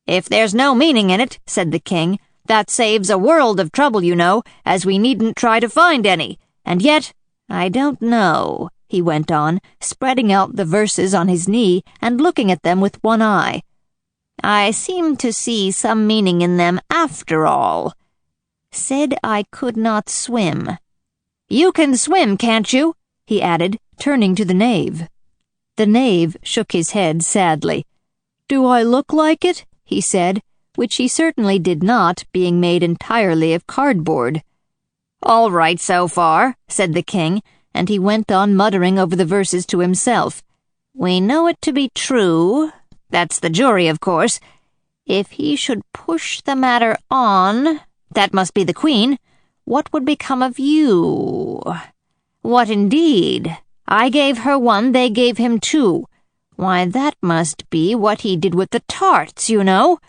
"If there's no meaning in it," said the king, "that saves a world of trouble, you know, as we needn't try to find any. And yet, I don't know," he went on, spreading out the verses on his knee and looking at them with one eye. "I seem to see some meaning in them after all. Said I could not swim. You can swim, can't you?" he added, turning to the knave. The knave shook his head sadly. "Do I look like it?" he said, which he certainly did not, being made entirely of cardboard. "All right so far," said the king, and he went on muttering over the verses to himself. "We know it to be true. That's the jury, of course. If he should push the matter on, that must be the queen. What would become of you? What indeed? I gave her one, they gave him two. Why, that must be what he did with the tarts, you know.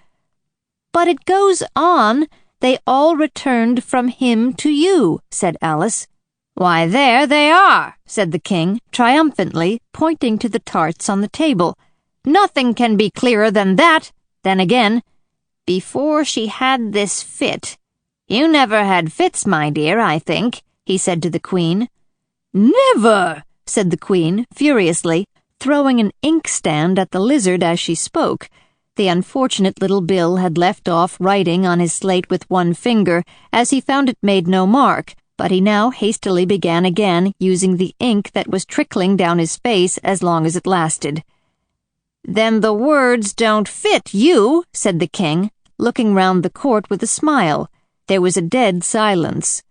But it goes on, they all returned from him to you," said Alice. "Why, there they are," said the king, triumphantly, pointing to the tarts on the table. "Nothing can be clearer than that. Then again, before she had this fit— You never had fits, my dear, I think," he said to the queen. "Never!" said the queen, furiously, throwing an inkstand at the lizard as she spoke. The unfortunate little Bill had left off writing on his slate with one finger, as he found it made no mark, but he now hastily began again, using the ink that was trickling down his face as long as it lasted. "Then the words don't fit you," said the king, looking round the court with a smile. There was a dead silence.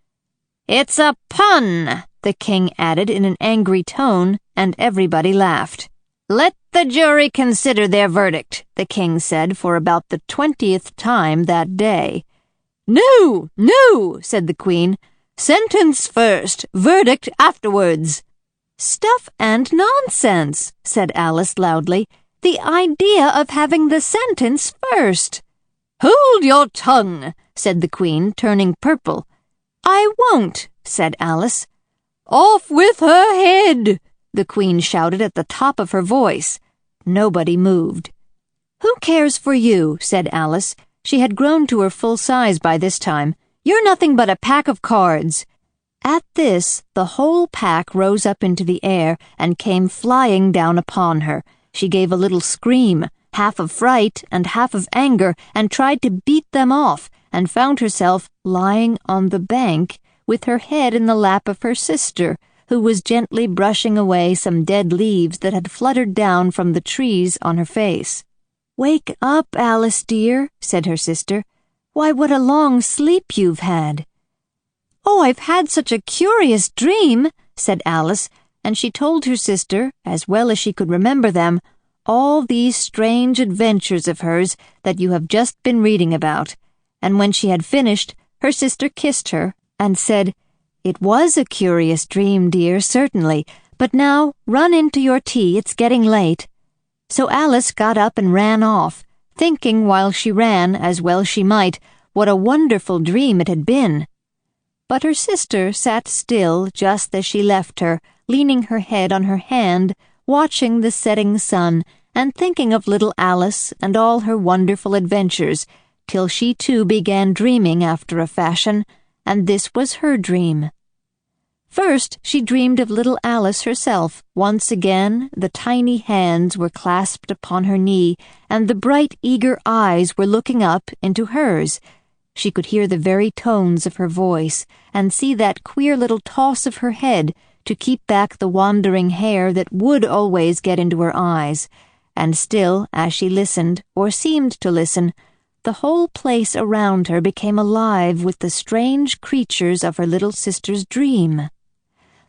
"It's a pun," the king added in an angry tone, and everybody laughed. "Let the jury consider their verdict," the king said for about the 20th time that day. "No, no," said the queen. "Sentence first, verdict afterwards." "Stuff and nonsense," said Alice loudly. "The idea of having the sentence first." "Hold your tongue," said the queen, turning purple. "I won't," said Alice. "Off with her head," the queen shouted at the top of her voice. Nobody moved. "Who cares for you?" said Alice. She had grown to her full size by this time. "You're nothing but a pack of cards." At this, the whole pack rose up into the air and came flying down upon her. She gave a little scream, half of fright and half of anger, and tried to beat them off, and found herself lying on the bank with her head in the lap of her sister, who was gently brushing away some dead leaves that had fluttered down from the trees on her face. "Wake up, Alice dear," said her sister. "Why, what a long sleep you've had." "Oh, I've had such a curious dream," said Alice, and she told her sister, as well as she could remember them, all these strange adventures of hers that you have just been reading about. And when she had finished, her sister kissed her and said, "It was a curious dream, dear, certainly, but now run into your tea, it's getting late." So Alice got up and ran off, thinking while she ran, as well she might, what a wonderful dream it had been. But her sister sat still just as she left her, leaning her head on her hand, watching the setting sun, and thinking of little Alice and all her wonderful adventures, till she too began dreaming after a fashion, and this was her dream. First she dreamed of little Alice herself. Once again the tiny hands were clasped upon her knee, and the bright, eager eyes were looking up into hers. She could hear the very tones of her voice, and see that queer little toss of her head to keep back the wandering hair that would always get into her eyes. And still, as she listened, or seemed to listen, the whole place around her became alive with the strange creatures of her little sister's dream.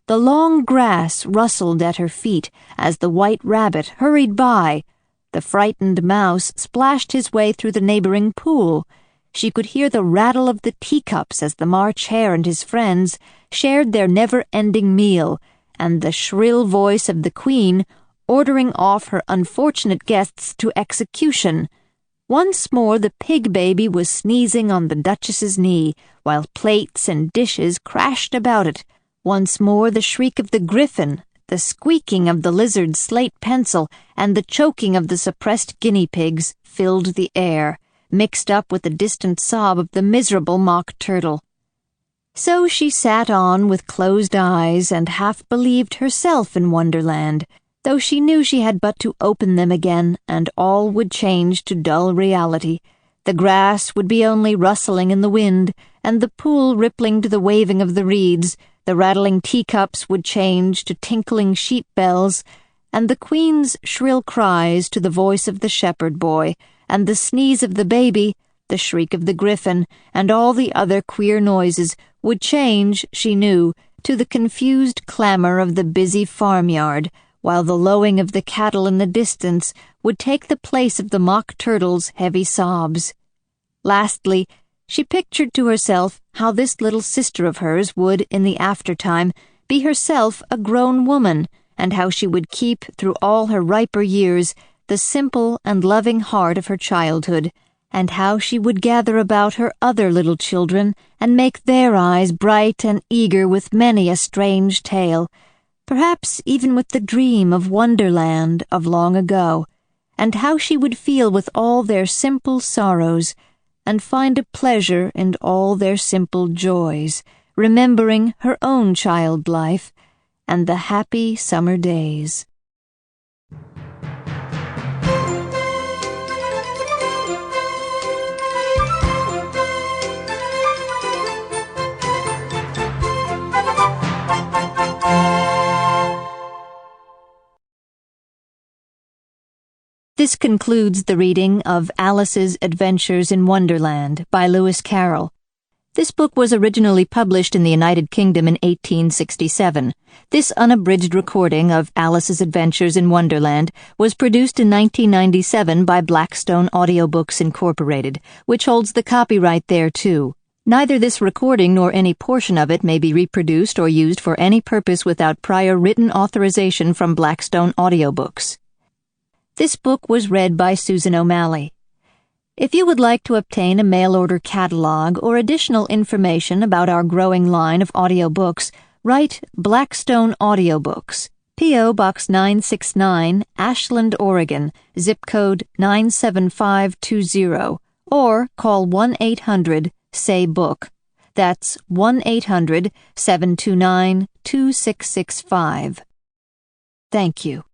The long grass rustled at her feet as the white rabbit hurried by. The frightened mouse splashed his way through the neighboring pool. She could hear the rattle of the teacups as the March Hare and his friends shared their never-ending meal, and the shrill voice of the Queen ordering off her unfortunate guests to execution. Once more the pig baby was sneezing on the Duchess's knee, while plates and dishes crashed about it. Once more the shriek of the griffin, the squeaking of the lizard's slate pencil, and the choking of the suppressed guinea pigs filled the air. mixed up with the distant sob of the miserable Mock Turtle. So she sat on with closed eyes and half believed herself in Wonderland, though she knew she had but to open them again and all would change to dull reality. The grass would be only rustling in the wind, and the pool rippling to the waving of the reeds. The rattling teacups would change to tinkling sheep bells, and the queen's shrill cries to the voice of the shepherd boy, and the sneeze of the baby, the shriek of the griffin, and all the other queer noises would change, she knew, to the confused clamor of the busy farmyard, while the lowing of the cattle in the distance would take the place of the Mock Turtle's heavy sobs. Lastly, she pictured to herself how this little sister of hers would, in the aftertime, be herself a grown woman, and how she would keep, through all her riper years, the simple and loving heart of her childhood, and how she would gather about her other little children and make their eyes bright and eager with many a strange tale, perhaps even with the dream of Wonderland of long ago, and how she would feel with all their simple sorrows, and find a pleasure in all their simple joys, remembering her own child life and the happy summer days. This concludes the reading of Alice's Adventures in Wonderland by Lewis Carroll. This book was originally published in the United Kingdom in 1867. This unabridged recording of Alice's Adventures in Wonderland was produced in 1997 by Blackstone Audiobooks Incorporated, which holds the copyright thereto. Neither this recording nor any portion of it may be reproduced or used for any purpose without prior written authorization from Blackstone Audiobooks. This book was read by Susan O'Malley. If you would like to obtain a mail-order catalog or additional information about our growing line of audiobooks, write Blackstone Audiobooks, P.O. Box 969, Ashland, Oregon, zip code 97520, or call 1-800-SAY-BOOK. That's 1-800-729-2665. Thank you.